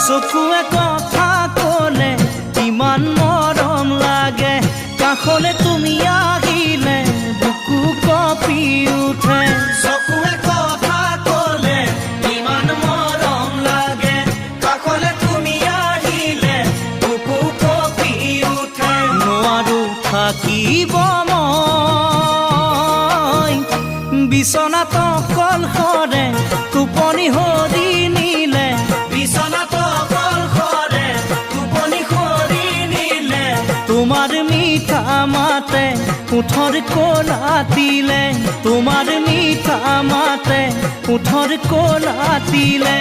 চকুৱে কথা ক'লে ইমান মৰম লাগে, কাষলে তুমি আহিলে বুকু কঁপি উঠে। চকুৱে কথা ক'লে ইমান মৰম লাগে, কাষলে তুমি আহিলে বুকু কঁপি উঠে। নোৱাৰো থাকিব মই বিচনাত অকলশৰে, টোপনি হৰি নিলে বিচনাত অকলশৰে, টোপনি হৰি নিলে। তোমাৰ মিঠা মাতে ওঠৰ কলাতিলে, তোমাৰ মিঠা মাতে ওঠৰ কলাতিলে।